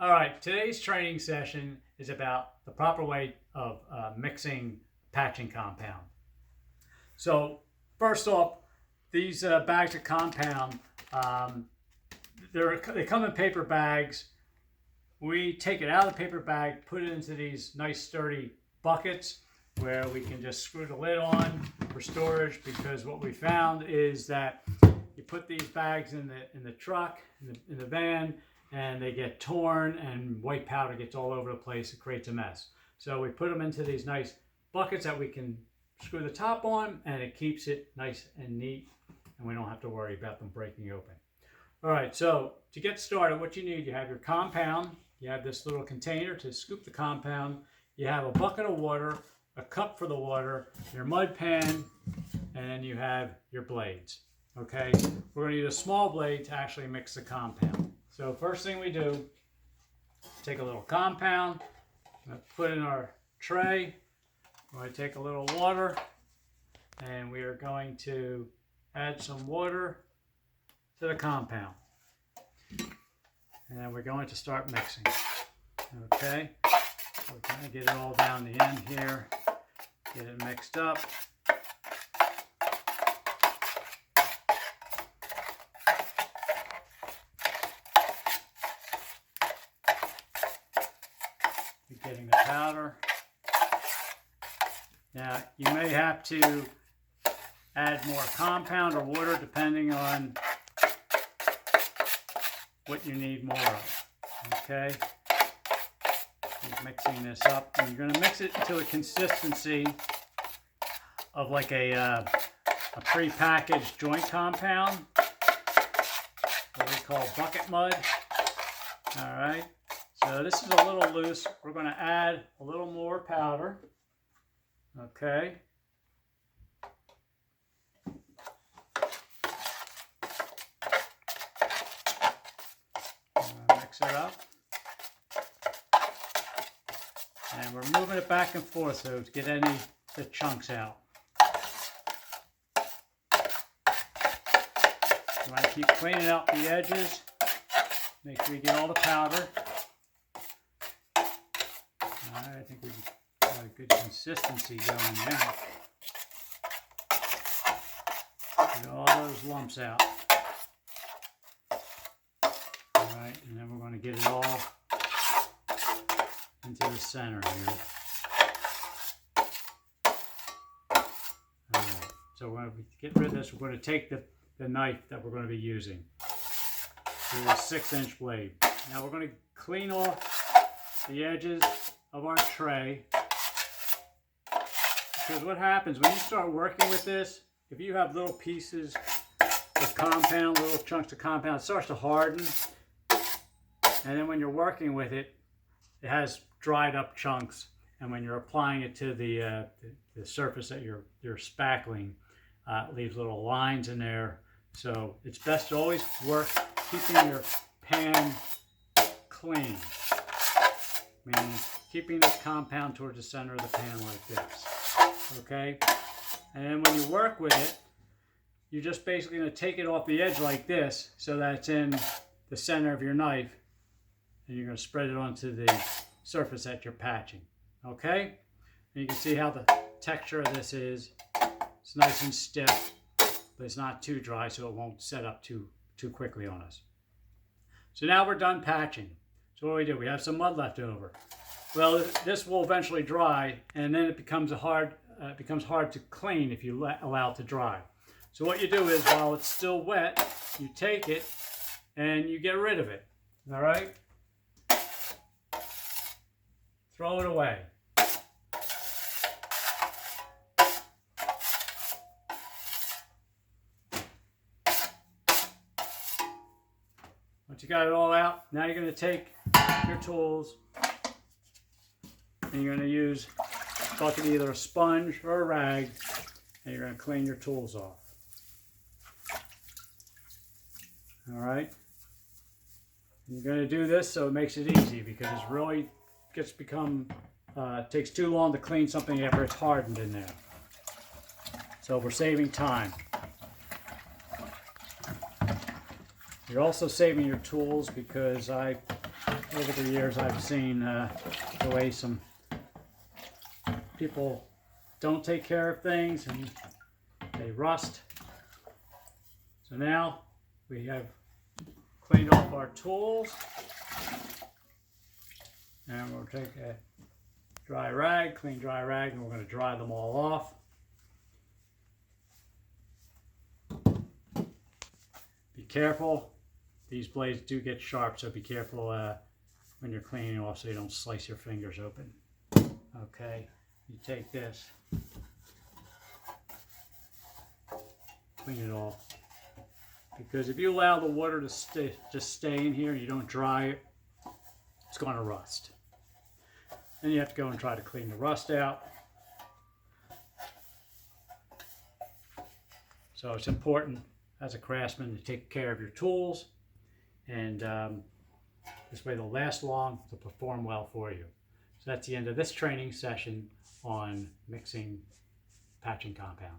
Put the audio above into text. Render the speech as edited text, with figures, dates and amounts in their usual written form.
All right, today's training session is about the proper way of mixing patching compound. So first off, these bags of compound, they come in paper bags. We take it out of the paper bag, put it into these nice sturdy buckets where we can just screw the lid on for storage, because what we found is that you put these bags in the truck, in the van, and they get torn and white powder gets all over the place. It creates a mess. So we put them into these nice buckets that we can screw the top on, and it keeps it nice and neat, and we don't have to worry about them breaking open. All right, so to get started, what you need, you have your compound, you have this little container to scoop the compound, you have a bucket of water, a cup for the water, your mud pan, and then you have your blades. Okay, we're going to use a small blade to actually mix the compound. So first thing we do, take a little compound, put in our tray. We're going to take a little water, and we are going to add some water to the compound. And then we're going to start mixing. Okay, so we're going to get it all down the end here, get it mixed up. Getting the powder. Now you may have to add more compound or water depending on what you need more of. Okay, keep mixing this up, and you're going to mix it until a consistency of like a pre-packaged joint compound, what we call bucket mud. All right. So this is a little loose. We're going to add a little more powder. Okay. Mix it up. And we're moving it back and forth so to get any of the chunks out. You want to keep cleaning out the edges. Make sure you get all the powder. I think we've got a good consistency going now. Get all those lumps out. All right, and then we're going to get it all into the center here. All right, so when we get rid of this, we're going to take the knife that we're going to be using. This is a 6-inch blade. Now we're going to clean off the edges of our tray, because what happens when you start working with this, if you have little pieces of compound, little chunks of compound, it starts to harden, and then when you're working with it, it has dried up chunks, and when you're applying it to the surface that you're spackling, it leaves little lines in there. So it's best to always work keeping your pan clean, meaning keeping this compound towards the center of the pan like this. Okay? And then when you work with it, you're just basically going to take it off the edge like this so that it's in the center of your knife, and you're going to spread it onto the surface that you're patching. Okay? And you can see how the texture of this is. It's nice and stiff, but it's not too dry, so it won't set up too quickly on us. So now we're done patching. So what do? We have some mud left over. Well, this will eventually dry, and then it becomes hard to clean if you allow it to dry. So what you do is, while it's still wet, you take it and you get rid of it. All right? Throw it away. Once you got it all out, now you're going to take your tools, and you're going to use a bucket, either a sponge or a rag, and you're going to clean your tools off. All right? And you're going to do this so it makes it easy, because it really takes too long to clean something after it's hardened in there. So we're saving time. You're also saving your tools, because I over the years I've seen the way some people don't take care of things and they rust. So now we have cleaned off our tools, and we'll take a dry rag, clean dry rag, and we're going to dry them all off. Be careful, these blades do get sharp, so be careful when you're cleaning off so you don't slice your fingers open. Okay, you take this, clean it off. Because if you allow the water to just stay in here and you don't dry it, it's going to rust. Then you have to go and try to clean the rust out. So it's important as a craftsman to take care of your tools, and this way they'll last long, to perform well for you. So that's the end of this training session on mixing patching compound.